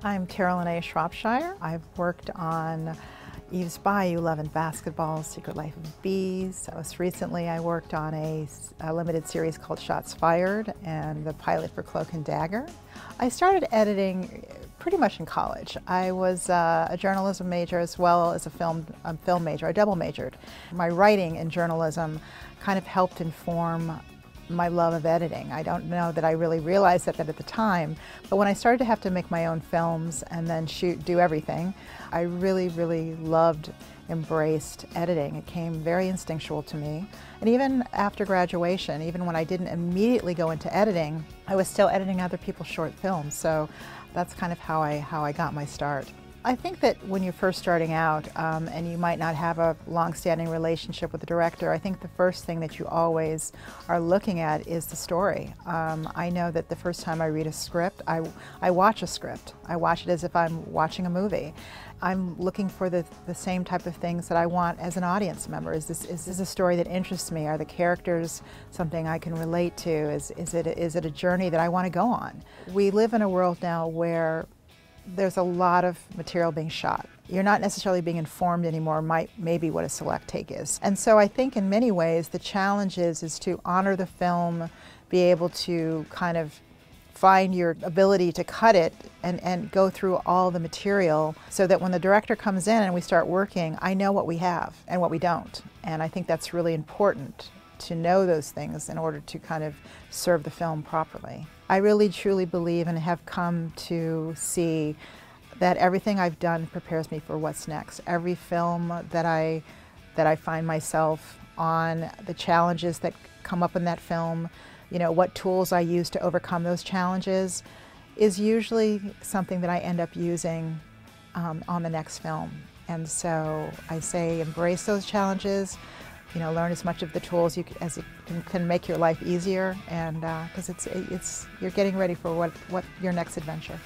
I'm Terilyn A, Shropshire. I've worked on Eve's Bayou, Love and Basketball, Secret Life of Bees. Most recently I worked on a limited series called Shots Fired and the pilot for Cloak and Dagger. I started editing pretty much in college. I was a journalism major as well as a film major. I double majored. My writing in journalism kind of helped inform my love of editing. I don't know that I really realized that at the time, but when I started to have to make my own films and then do everything, I really loved, embraced editing. It came very instinctual to me. And even after graduation, even when I didn't immediately go into editing, I was still editing other people's short films. So that's kind of how I got my start. I think that when you're first starting out and you might not have a long-standing relationship with the director, I think the first thing that you always are looking at is the story. I know that the first time I read a script, I watch a script. I watch it as if I'm watching a movie. I'm looking for the same type of things that I want as an audience member. Is this a story that interests me? Are the characters something I can relate to? Is it a journey that I want to go on? We live in a world now where there's a lot of material being shot. You're not necessarily being informed anymore, maybe what a select take is. And so I think in many ways the challenge is to honor the film, be able to kind of find your ability to cut it and go through all the material so that when the director comes in and we start working, I know what we have and what we don't. And I think that's really important to know those things in order to kind of serve the film properly. I really truly believe and have come to see that everything I've done prepares me for what's next. Every film that I find myself on, the challenges that come up in that film, you know, what tools I use to overcome those challenges is usually something that I end up using on the next film. And so I say embrace those challenges, you know, learn as much of the tools as it can make your life easier, and because you're getting ready for what your next adventure.